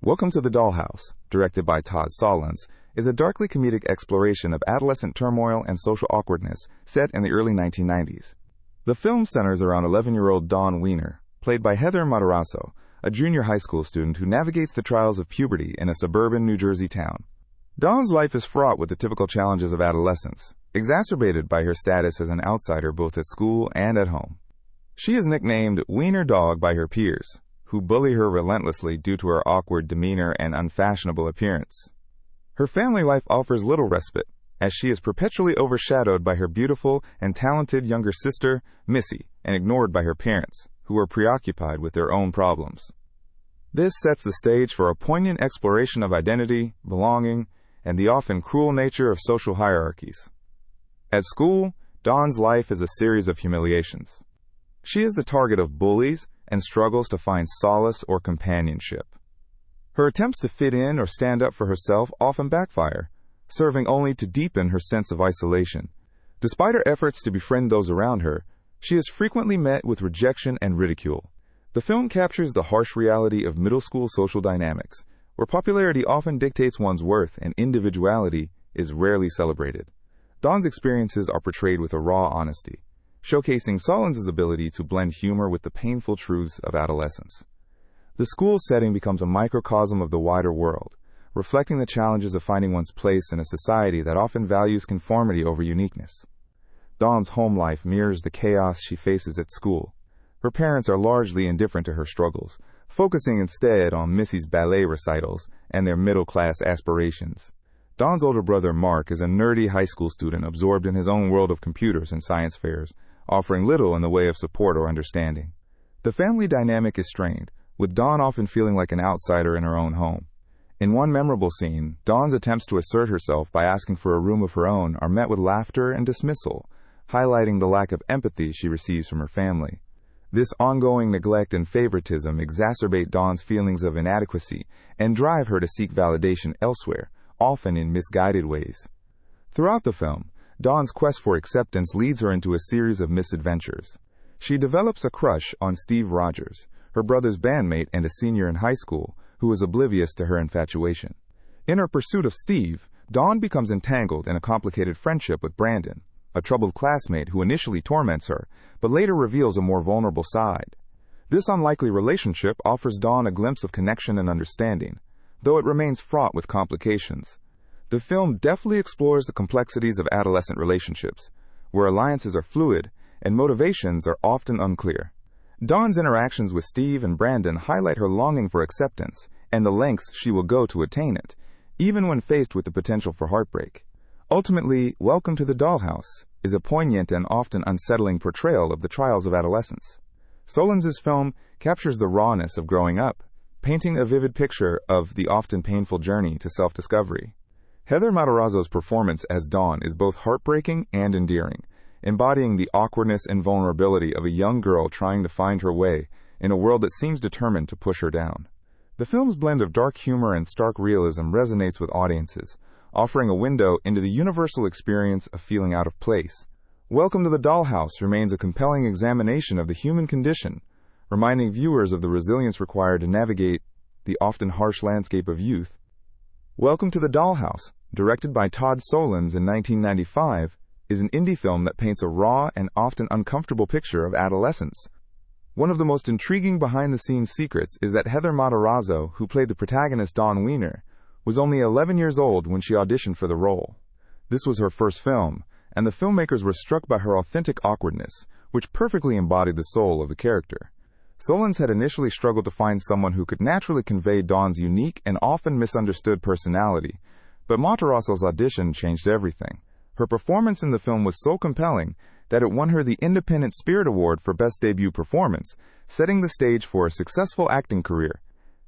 Welcome to the Dollhouse, directed by Todd Solondz, is a darkly comedic exploration of adolescent turmoil and social awkwardness set in the early 1990s. The film centers around 11-year-old Dawn Wiener, played by Heather Matarazzo, a junior high school student who navigates the trials of puberty in a suburban New Jersey town. Dawn's life is fraught with the typical challenges of adolescence, exacerbated by her status as an outsider both at school and at home. She is nicknamed Wiener Dog by her peers, who bully her relentlessly due to her awkward demeanor and unfashionable appearance. Her family life offers little respite, as she is perpetually overshadowed by her beautiful and talented younger sister, Missy, and ignored by her parents, who are preoccupied with their own problems. This sets the stage for a poignant exploration of identity, belonging, and the often cruel nature of social hierarchies. At school, Dawn's life is a series of humiliations. She is the target of bullies and struggles to find solace or companionship. Her attempts to fit in or stand up for herself often backfire, serving only to deepen her sense of isolation. Despite her efforts to befriend those around her, she is frequently met with rejection and ridicule. The film captures the harsh reality of middle school social dynamics, where popularity often dictates one's worth and individuality is rarely celebrated. Dawn's experiences are portrayed with a raw honesty, showcasing Solondz's ability to blend humor with the painful truths of adolescence. The school setting becomes a microcosm of the wider world, reflecting the challenges of finding one's place in a society that often values conformity over uniqueness. Dawn's home life mirrors the chaos she faces at school. Her parents are largely indifferent to her struggles, focusing instead on Missy's ballet recitals and their middle-class aspirations. Dawn's older brother, Mark, is a nerdy high school student absorbed in his own world of computers and science fairs, offering little in the way of support or understanding. The family dynamic is strained, with Dawn often feeling like an outsider in her own home. In one memorable scene, Dawn's attempts to assert herself by asking for a room of her own are met with laughter and dismissal, highlighting the lack of empathy she receives from her family. This ongoing neglect and favoritism exacerbate Dawn's feelings of inadequacy and drive her to seek validation elsewhere, often in misguided ways. Throughout the film, Dawn's quest for acceptance leads her into a series of misadventures. She develops a crush on Steve Rogers, her brother's bandmate and a senior in high school, who is oblivious to her infatuation. In her pursuit of Steve, Dawn becomes entangled in a complicated friendship with Brandon, a troubled classmate who initially torments her, but later reveals a more vulnerable side. This unlikely relationship offers Dawn a glimpse of connection and understanding, though it remains fraught with complications. The film deftly explores the complexities of adolescent relationships, where alliances are fluid and motivations are often unclear. Dawn's interactions with Steve and Brandon highlight her longing for acceptance and the lengths she will go to attain it, even when faced with the potential for heartbreak. Ultimately, Welcome to the Dollhouse is a poignant and often unsettling portrayal of the trials of adolescence. Solondz's film captures the rawness of growing up, painting a vivid picture of the often painful journey to self-discovery. Heather Matarazzo's performance as Dawn is both heartbreaking and endearing, embodying the awkwardness and vulnerability of a young girl trying to find her way in a world that seems determined to push her down. The film's blend of dark humor and stark realism resonates with audiences, offering a window into the universal experience of feeling out of place. Welcome to the Dollhouse remains a compelling examination of the human condition, reminding viewers of the resilience required to navigate the often harsh landscape of youth. Welcome to the Dollhouse, directed by Todd Solondz in 1995, is an indie film that paints a raw and often uncomfortable picture of adolescence. One of the most intriguing behind-the-scenes secrets is that Heather Matarazzo, who played the protagonist Dawn Wiener, was only 11 years old when she auditioned for the role. This was her first film, and the filmmakers were struck by her authentic awkwardness, which perfectly embodied the soul of the character. Solondz had initially struggled to find someone who could naturally convey Dawn's unique and often misunderstood personality, but Matarazzo's audition changed everything. Her performance in the film was so compelling that it won her the Independent Spirit Award for Best Debut Performance, setting the stage for a successful acting career.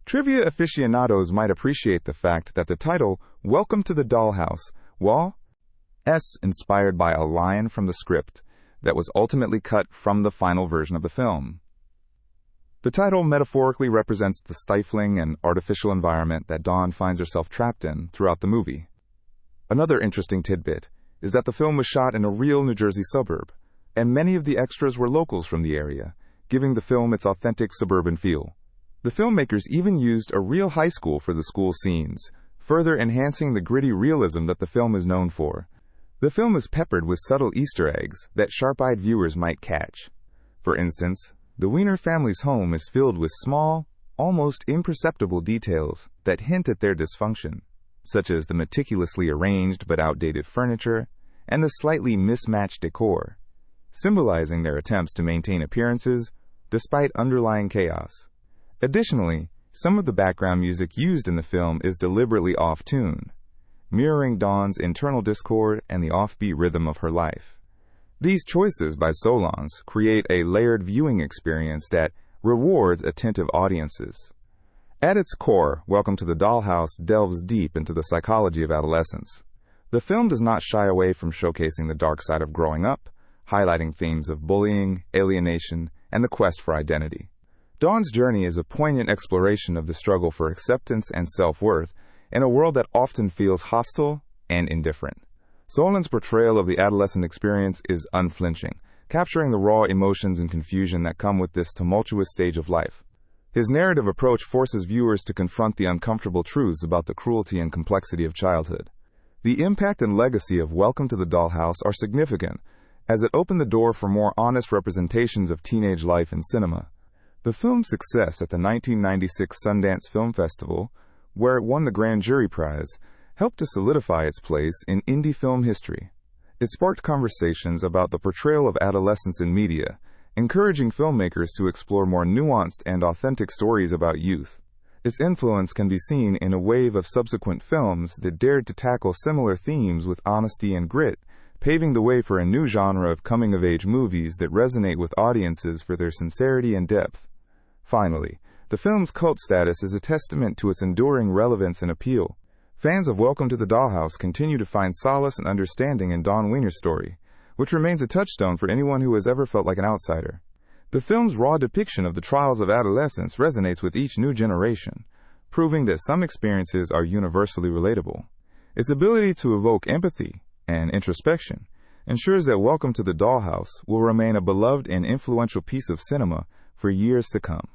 Trivia aficionados might appreciate the fact that the title, Welcome to the Dollhouse, was inspired by a line from the script that was ultimately cut from the final version of the film. The title metaphorically represents the stifling and artificial environment that Dawn finds herself trapped in throughout the movie. Another interesting tidbit is that the film was shot in a real New Jersey suburb, and many of the extras were locals from the area, giving the film its authentic suburban feel. The filmmakers even used a real high school for the school scenes, further enhancing the gritty realism that the film is known for. The film is peppered with subtle Easter eggs that sharp-eyed viewers might catch. For instance, the Wiener family's home is filled with small, almost imperceptible details that hint at their dysfunction, such as the meticulously arranged but outdated furniture and the slightly mismatched decor, symbolizing their attempts to maintain appearances despite underlying chaos. Additionally, some of the background music used in the film is deliberately off-tune, mirroring Dawn's internal discord and the offbeat rhythm of her life. These choices by Solondz create a layered viewing experience that rewards attentive audiences. At its core, Welcome to the Dollhouse delves deep into the psychology of adolescence. The film does not shy away from showcasing the dark side of growing up, highlighting themes of bullying, alienation, and the quest for identity. Dawn's journey is a poignant exploration of the struggle for acceptance and self-worth in a world that often feels hostile and indifferent. Solondz' portrayal of the adolescent experience is unflinching, capturing the raw emotions and confusion that come with this tumultuous stage of life. His narrative approach forces viewers to confront the uncomfortable truths about the cruelty and complexity of childhood. The impact and legacy of Welcome to the Dollhouse are significant, as it opened the door for more honest representations of teenage life in cinema. The film's success at the 1996 Sundance Film Festival, where it won the Grand Jury Prize, helped to solidify its place in indie film history. It sparked conversations about the portrayal of adolescence in media, encouraging filmmakers to explore more nuanced and authentic stories about youth. Its influence can be seen in a wave of subsequent films that dared to tackle similar themes with honesty and grit, paving the way for a new genre of coming-of-age movies that resonate with audiences for their sincerity and depth. Finally, the film's cult status is a testament to its enduring relevance and appeal. Fans of Welcome to the Dollhouse continue to find solace and understanding in Dawn Wiener's story, which remains a touchstone for anyone who has ever felt like an outsider. The film's raw depiction of the trials of adolescence resonates with each new generation, proving that some experiences are universally relatable. Its ability to evoke empathy and introspection ensures that Welcome to the Dollhouse will remain a beloved and influential piece of cinema for years to come.